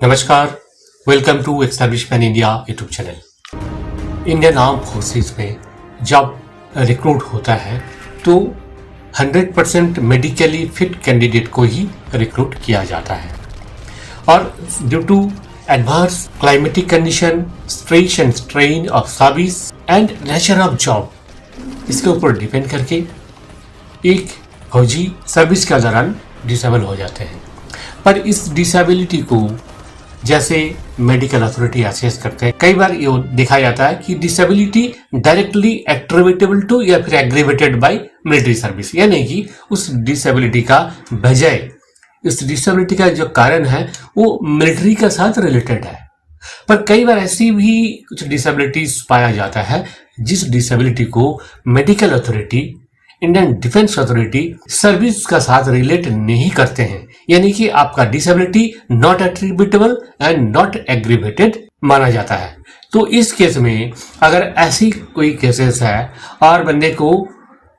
नमस्कार, welcome to establishment India YouTube channel. Indian arm forces में जब रिक्रूट होता है तो 100% मेडिकली फिट कैंडिडेट को ही रिक्रूट किया जाता है और due to adverse climatic condition, stress and strain of service and nature of job, इसके ऊपर डिपेंड करके एक फौजी सर्विस के दौरान डिसेबल हो जाते हैं। पर इस डिसेबिलिटी को जैसे मेडिकल अथॉरिटी असेस करते हैं, कई बार ये देखा जाता है कि डिसेबिलिटी डायरेक्टली एट्रीब्यूटेबल टू या फिर एग्रीवेटेड बाय मिलिट्री सर्विस, यानी कि उस डिसेबिलिटी का बजाय इस डिसेबिलिटी का जो कारण है वो मिलिट्री के साथ रिलेटेड है। पर कई बार ऐसी भी कुछ डिसेबिलिटीज पाया जाता है जिस डिसेबिलिटी को medical authority, Indian defence authority service का साथ रिलेट नहीं करते हैं, यानी कि आपका disability not attributable and not aggravated माना जाता है। तो इस केस में अगर ऐसी कोई केसेस है और बंदे को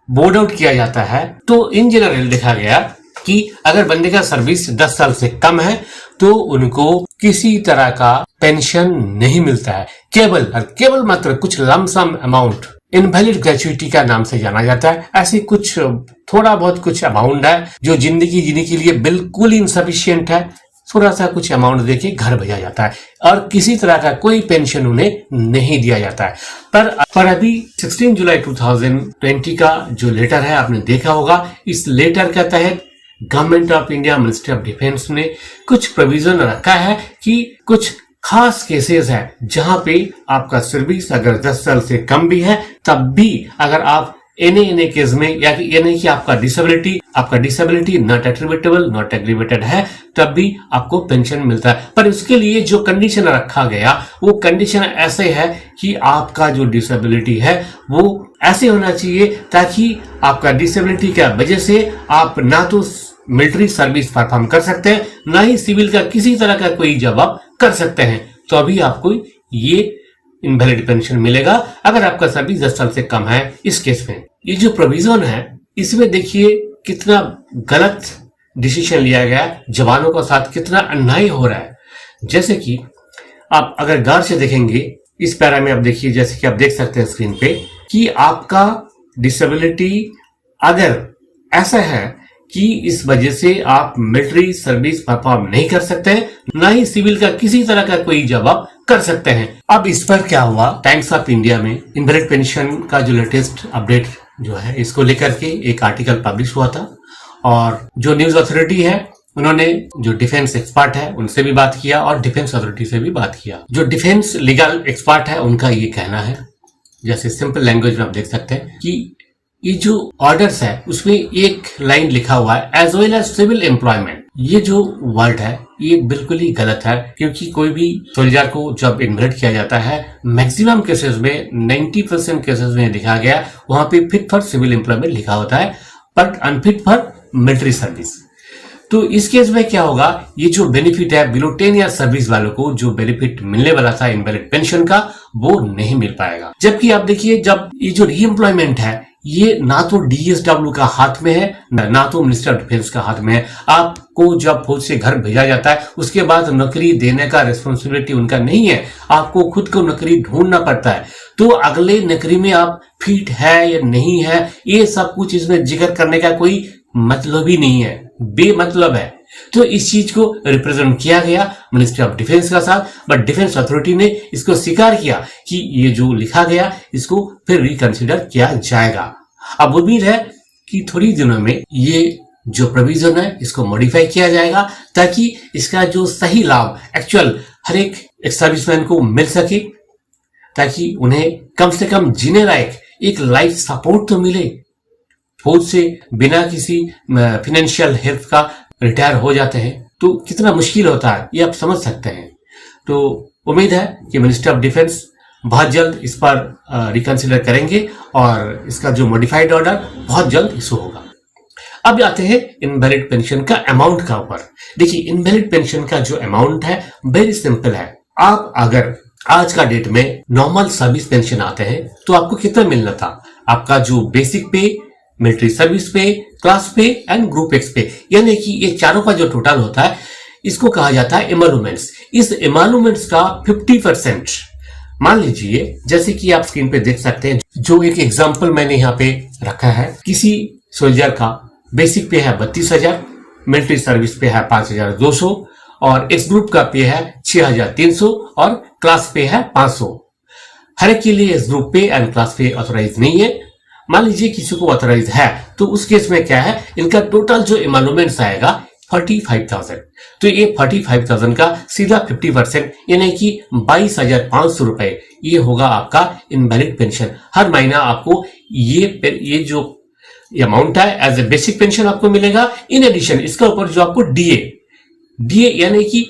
बोर्ड आउट किया जाता है तो इन जनरल देखा गया कि अगर बंदे का सर्विस 10 साल से कम है तो उनको किसी तरह का पेंशन नहीं मिलता है, केवल मात्र कुछ लमसम अमाउंट इनवैलिड ग्रेचुइटी का नाम से जाना जाता है। ऐसे कुछ थोड़ा बहुत कुछ अमाउंट है जो जिंदगी जीने के लिए बिल्कुल इनसफिशियंट है, थोड़ा सा कुछ अमाउंट देके घर भेजा जाता है और किसी तरह का कोई पेंशन उन्हें नहीं दिया जाता है। पर अभी 16 जुलाई 2020 का जो लेटर है आपने देखा होगा, इस लेटर के तहत government of India, ministry of defence ने कुछ प्रोविजन रखा है कि कुछ खास केसेस है जहां पे आपका सर्विस अगर 10 साल से कम भी है तब भी अगर आप एने केस में यानी कि आपका disability not attributable not aggravated है तब भी आपको पेंशन मिलता है। पर उसके लिए जो कंडीशन रखा गया वो कंडीशन ऐसे है कि आपका जो डिसेबिलिटी है वो ऐसे होना चाहिए ताकि आपका डिसेबिलिटी की वजह से आप ना तो मिलिट्री सर्विस परफॉर्म कर सकते हैं ना ही सिविल का किसी तरह का कोई जवाब कर सकते हैं, तो अभी आपको ये इनवैलिड पेंशन मिलेगा अगर आपका सर्विस 10 साल से कम है। इस केस में ये जो प्रोविजन है इसमें देखिए कितना गलत डिसीजन लिया गया है, जवानों के साथ कितना अन्याय हो रहा है। जैसे कि आप अगर गौर से देखेंगे इस पैरा में आप देखिए, जैसे कि आप देख सकते हैं स्क्रीन पे कि आपका डिसेबिलिटी अगर ऐसा है कि इस वजह से आप मिलिट्री सर्विस परफॉर्म नहीं कर सकते हैं ना ही सिविल का किसी तरह का कोई जवाब कर सकते हैं। अब इस पर क्या हुआ, टाइम्स ऑफ इंडिया में इनवैलिड पेंशन का जो लेटेस्ट अपडेट जो है इसको लेकर के एक आर्टिकल पब्लिश हुआ था और जो न्यूज अथॉरिटी है उन्होंने जो डिफेंस एक्सपर्ट है उनसे भी बात किया और डिफेंस अथॉरिटी से भी बात किया। जो डिफेंस लीगल एक्सपर्ट है उनका ये कहना है, जैसे सिंपल लैंग्वेज में आप देख सकते हैं कि ये जो ऑर्डर्स है उसमें एक लाइन लिखा हुआ है as well as civil employment. ये जो वर्ड है ये बिल्कुल ही गलत है, क्योंकि कोई भी सोल्जर को जब इन्वैलिड किया जाता है मैक्सिमम केसेस में 90% केसेस में लिखा गया वहां पे फिट फॉर सिविल एम्प्लॉयमेंट लिखा होता है but unfit for military service. तो इस केस में क्या होगा, ये जो बेनिफिट है बिलो 10 ईयर सर्विस वालों को जो बेनिफिट मिलने वाला था इनवैलिड पेंशन का वो नहीं मिल पाएगा। जबकि आप देखिए जब ये जो रीएम्प्लॉयमेंट है ये ना तो डीएसडब्ल्यू का हाथ में है ना तो मिनिस्टर ऑफ डिफेंस का हाथ में है। आपको जब फौज से घर भेजा जाता है उसके बाद नौकरी देने का रिस्पॉन्सिबिलिटी उनका नहीं है, आपको खुद को नौकरी ढूंढना पड़ता है। तो अगले नौकरी में आप फिट है या नहीं है ये सब कुछ इसमें जिक्र करने का कोई मतलब ही नहीं है, बेमतलब है। तो इस चीज को रिप्रेजेंट किया गया मिनिस्ट्री ऑफ डिफेंस का साथ, बट डिफेंस अथॉरिटी ने इसको स्वीकार किया कि ये जो लिखा गया इसको फिर रिकंसिडर किया जाएगा। अब उम्मीद है कि थोड़ी दिनों में ये जो प्रोविजन है इसको मॉडिफाई किया जाएगा ताकि इसका जो सही लाभ एक्चुअल हर एक सर्विसमैन को मिल सके, ताकि उन्हें कम से कम जीने लायक एक लाइफ सपोर्ट तो मिले। फौज से बिना किसी फाइनेंशियल हेल्प का रिटायर हो जाते हैं तो कितना मुश्किल होता है ये आप समझ सकते हैं। तो उम्मीद है कि मिनिस्टर ऑफ डिफेंस बहुत जल्द इस पर रिकंसिडर करेंगे और इसका जो मॉडिफाइड ऑर्डर बहुत जल्द इशू होगा। अब आते हैं इनवैलिड पेंशन का अमाउंट का ऊपर। देखिए इनवैलिड पेंशन का जो अमाउंट है वेरी सिंपल है। आप अगर आज का डेट में नॉर्मल सर्विस पेंशन आते हैं तो आपको कितना मिलना था, आपका जो बेसिक पे, मिलिट्री सर्विस पे, क्लास पे एंड ग्रुप एक्स पे, यानी कि ये चारों का जो टोटल होता है इसको कहा जाता है एमोलूमेंट्स। इस एमोलुमेंट्स का 50%, मान लीजिए जैसे कि आप स्क्रीन पे देख सकते हैं, जो एक एग्जांपल मैंने यहाँ पे रखा है, किसी सोल्जर का बेसिक पे है 32,000, मिलिट्री सर्विस पे है 5,200 और एक्स ग्रुप का पे है 6,300 और क्लास पे है 500। हर एक के लिए एक्स ग्रुप पे एंड क्लास पे ऑथोराइज नहीं है। मान लीजिए किसी को ऑथोराइज है, तो उस केस में क्या है, इनका टोटल जो एमोलुमेंट्स आएगा 45,000। तो ये 45,000 का सीधा 50% यानी कि 22,500 रुपए ये होगा आपका इनवैलिड पेंशन। हर महीना आपको ये जो अमाउंट है एज ए बेसिक पेंशन आपको मिलेगा। इन एडिशन इसका ऊपर जो आपको डीए यानी कि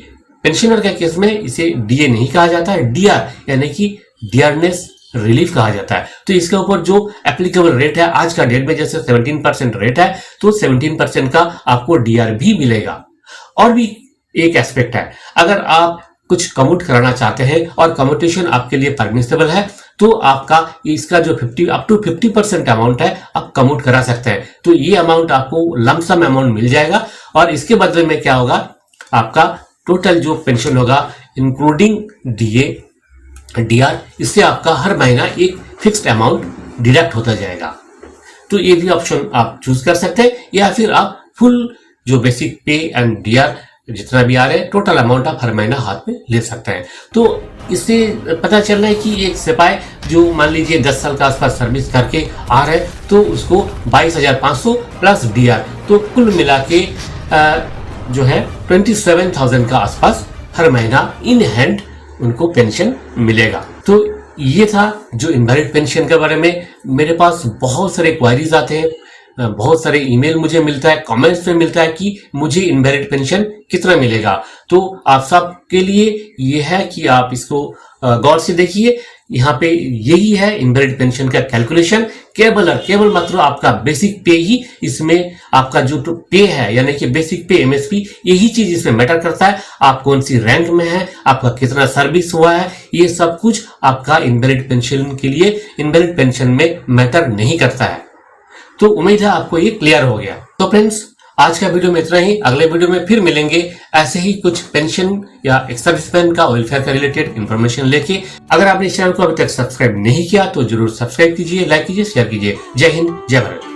पेंशनर के केस में इसे डीए नहीं कहा जाता है, डीआर यानी कि डियरनेस रिलीफ कहा जाता है। तो इसके ऊपर जो एप्लीकेबल रेट है आज का डेट में, जैसे 17% रेट है, तो 17% का आपको डीआर भी मिलेगा। और भी एक एस्पेक्ट है, अगर आप कुछ कम्यूट कराना चाहते हैं और कम्यूटेशन आपके लिए परमिसेबल है, तो आपका इसका जो 50% अमाउंट है आप कम्यूट करा सकते हैं। तो ये अमाउंट आपको लमसम अमाउंट मिल जाएगा और इसके बदले में क्या होगा, आपका टोटल जो पेंशन होगा इंक्लूडिंग डीआर, इससे आपका हर महीना एक फिक्स्ड अमाउंट डिडक्ट होता जाएगा। तो ये भी ऑप्शन आप चूज कर सकते हैं, या फिर आप फुल जो बेसिक पे एंड डीआर जितना भी आ रहे हैं टोटल अमाउंट आप हर महीना हाथ में ले सकते हैं। तो इससे पता चल रहा है कि एक सिपाही जो मान लीजिए 10 साल के आसपास सर्विस करके आ रहे हैं, तो उसको 22,500 प्लस डीआर, तो कुल मिला के जो है 27,000 का आसपास हर महीना इन हैंड उनको पेंशन मिलेगा। तो ये था जो इनवैलिड पेंशन के बारे में। मेरे पास बहुत सारे क्वायरीज आते हैं, बहुत सारे ईमेल मुझे मिलता है, कमेंट्स में मिलता है कि मुझे इनवैलिड पेंशन कितना मिलेगा। तो आप सब के लिए ये है कि आप इसको गौर से देखिए। यहाँ पे यही है इनवैलिड पेंशन का कैलकुलेशन, केवल मात्र आपका बेसिक पे ही इसमें आपका जो पे है यानी कि बेसिक पे एमएसपी, यही चीज इसमें मैटर करता है। आप कौन सी रैंक में है, आपका कितना सर्विस हुआ है, ये सब कुछ आपका इनवैलिड पेंशन के लिए इनवैलिड पेंशन में मैटर नहीं करता है। तो उम्मीद है आपको ये क्लियर हो गया। तो फ्रेंड्स आज का वीडियो में इतना ही, अगले वीडियो में फिर मिलेंगे ऐसे ही कुछ पेंशन या एक्स सर्विसमैन का वेलफेयर का रिलेटेड इन्फॉर्मेशन लेके। अगर आपने इस चैनल को अभी तक सब्सक्राइब नहीं किया तो जरूर सब्सक्राइब कीजिए, लाइक कीजिए, शेयर कीजिए। जय हिंद, जय भारत।